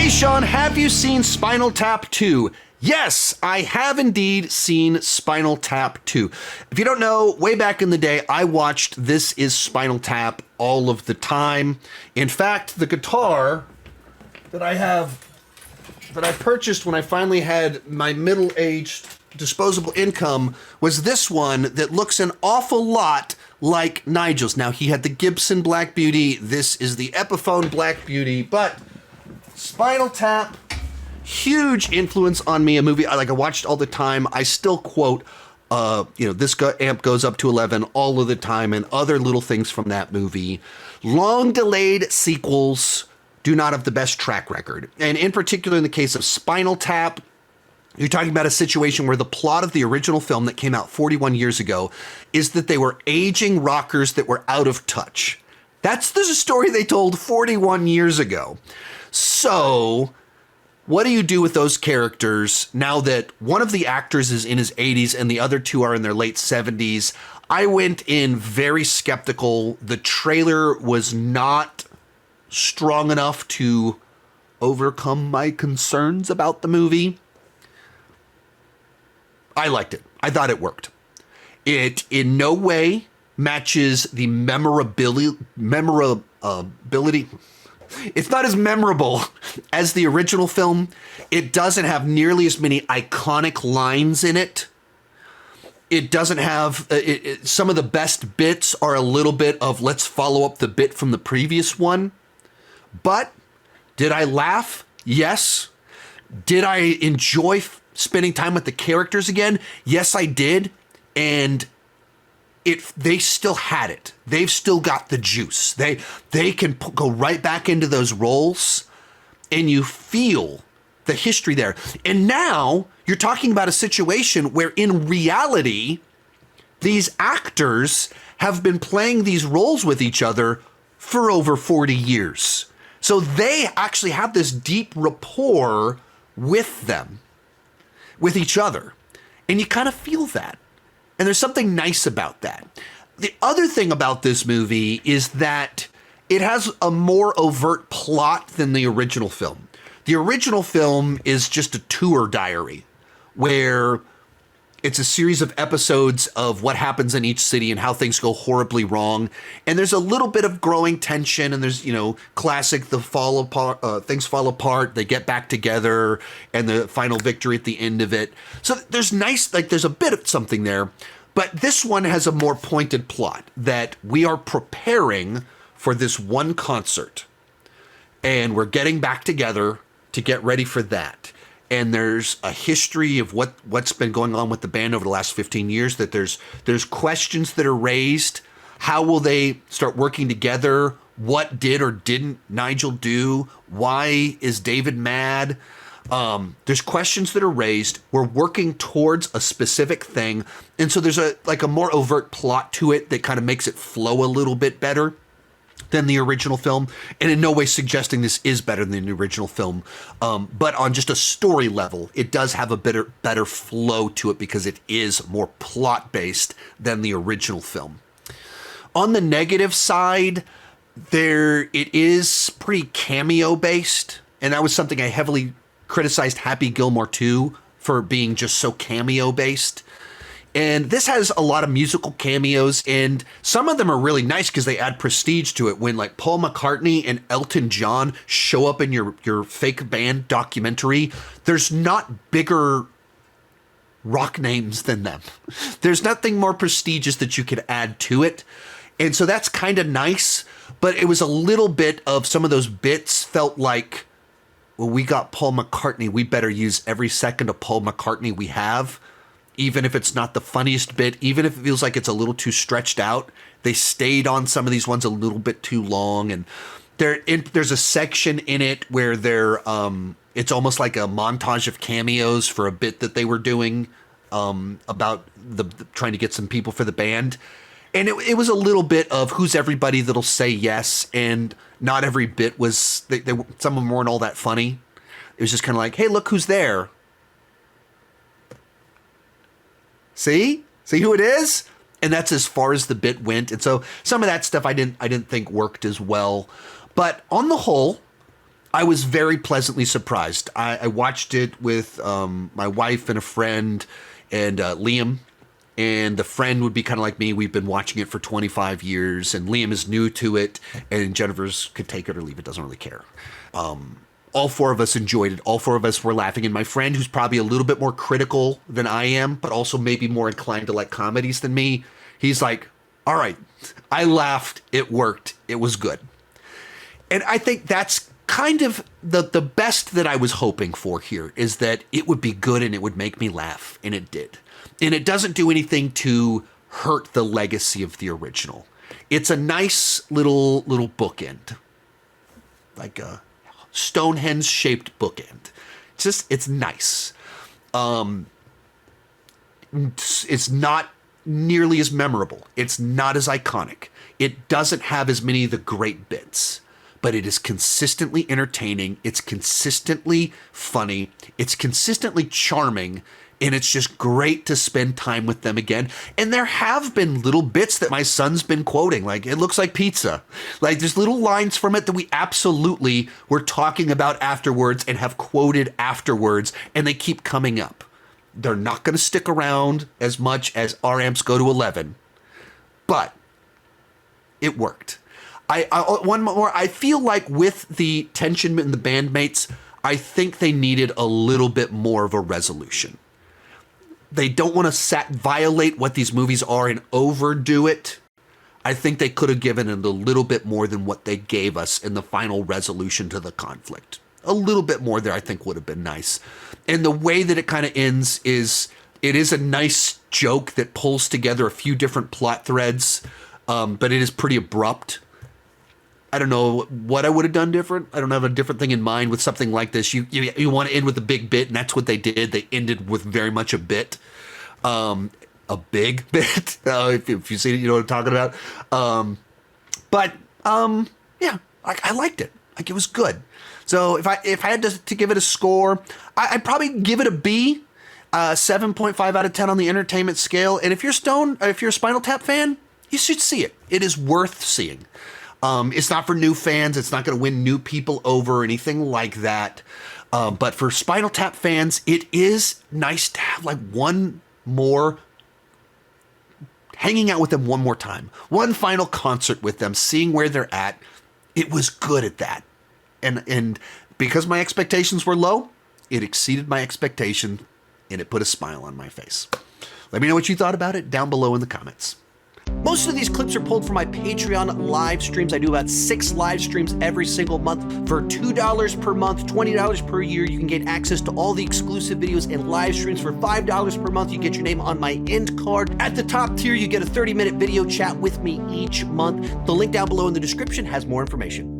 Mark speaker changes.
Speaker 1: Hey Sean, have you seen Spinal Tap II? Yes, I have indeed seen Spinal Tap II. If you don't know, way back in the day, I watched This Is Spinal Tap all of the time. In fact, the guitar that I purchased when I finally had my middle-aged disposable income was this one that looks an awful lot like Nigel's. Now, he had the Gibson Black Beauty. This is the Epiphone Black Beauty, but Spinal Tap, huge influence on me, a movie I watched all the time. I still quote, this amp goes up to 11 all of the time, and other little things from that movie. Long delayed sequels do not have the best track record. And in particular, in the case of Spinal Tap, you're talking about a situation where the plot of the original film that came out 41 years ago is that they were aging rockers that were out of touch. That's the story they told 41 years ago. So what do you do with those characters now that one of the actors is in his 80s and the other two are in their late 70s? I went in very skeptical. The trailer was not strong enough to overcome my concerns about the movie. I liked it. I thought it worked. It in no way matches the memorability. It's not as memorable as the original film. It doesn't have nearly as many iconic lines in it. It doesn't have, some of the best bits are a little bit of let's follow up the bit from the previous one. But did I laugh? Yes. Did I enjoy spending time with the characters again? Yes, I did. And they still had it. They've still got the juice. They can go right back into those roles, and you feel the history there. And now you're talking about a situation where in reality, these actors have been playing these roles with each other for over 40 years. So they actually have this deep rapport with them, with each other. And you kind of feel that. And there's something nice about that. The other thing about this movie is that it has a more overt plot than the original film. The original film is just a tour diary where it's a series of episodes of what happens in each city and how things go horribly wrong. And there's a little bit of growing tension, and there's, classic, things fall apart, they get back together, and the final victory at the end of it. So there's there's a bit of something there. But this one has a more pointed plot that we are preparing for this one concert. And we're getting back together to get ready for that. And there's a history of what's been going on with the band over the last 15 years, that there's questions that are raised. How will they start working together? What did or didn't Nigel do? Why is David mad? There's questions that are raised. We're working towards a specific thing. And so there's a more overt plot to it that kind of makes it flow a little bit better than the original film, and in no way suggesting this is better than the original film. But on just a story level, it does have a better flow to it because it is more plot-based than the original film. On the negative side, it is pretty cameo-based, and that was something I heavily criticized Happy Gilmore 2 for being just so cameo-based. And this has a lot of musical cameos, and some of them are really nice because they add prestige to it. When Paul McCartney and Elton John show up in your fake band documentary, there's not bigger rock names than them. There's nothing more prestigious that you could add to it. And so that's kind of nice, but it was a little bit of some of those bits felt like, well, we got Paul McCartney, we better use every second of Paul McCartney we have. Even if it's not the funniest bit, even if it feels like it's a little too stretched out, they stayed on some of these ones a little bit too long. And there's a section in it where it's almost like a montage of cameos for a bit that they were doing about the trying to get some people for the band. And it was a little bit of who's everybody that'll say yes, and not every bit was, some of them weren't all that funny. It was just kind of like, hey, look who's there. See who it is? And that's as far as the bit went. And so some of that stuff I didn't think worked as well. But on the whole, I was very pleasantly surprised. I watched it with my wife and a friend and Liam. And the friend would be kind of like me. We've been watching it for 25 years, and Liam is new to it, and Jennifer's could take it or leave it, doesn't really care. All four of us enjoyed it. All four of us were laughing. And my friend, who's probably a little bit more critical than I am, but also maybe more inclined to like comedies than me, he's like, all right, I laughed. It worked. It was good. And I think that's kind of the best that I was hoping for here, is that it would be good and it would make me laugh. And it did. And it doesn't do anything to hurt the legacy of the original. It's a nice little bookend. Like a Stonehenge-shaped bookend. It's nice. It's not nearly as memorable. It's not as iconic. It doesn't have as many of the great bits. But it is consistently entertaining. It's consistently funny. It's consistently charming. And it's just great to spend time with them again. And there have been little bits that my son's been quoting, like, it looks like pizza. Like, there's little lines from it that we absolutely were talking about afterwards and have quoted afterwards, and they keep coming up. They're not going to stick around as much as our amps go to 11, but it worked. One more, I feel like with the tension and the bandmates, I think they needed a little bit more of a resolution. They don't want to violate what these movies are and overdo it. I think they could have given it a little bit more than what they gave us in the final resolution to the conflict. A little bit more there, I think, would have been nice. And the way that it kind of ends is, it is a nice joke that pulls together a few different plot threads, but it is pretty abrupt. I don't know what I would have done different. I don't have a different thing in mind with something like this. You want to end with a big bit, and that's what they did. They ended with very much a bit. A big bit. If you see it, you know what I'm talking about. Yeah, I liked it. Like, it was good. So if I had to give it a score, I'd probably give it a B, 7.5 out of 10 on the entertainment scale. And if you're a Spinal Tap fan, you should see it. It is worth seeing. It's not for new fans. It's not going to win new people over or anything like that. But for Spinal Tap fans, it is nice to have like one more, hanging out with them one more time. One final concert with them, seeing where they're at. It was good at that. And because my expectations were low, it exceeded my expectation, and it put a smile on my face. Let me know what you thought about it down below in the comments. Most of these clips are pulled from my Patreon live streams. I do about 6 live streams every single month. For $2 per month, $20 per year, you can get access to all the exclusive videos and live streams. For $5 per month, you get your name on my end card. At the top tier, you get a 30-minute video chat with me each month. The link down below in the description has more information.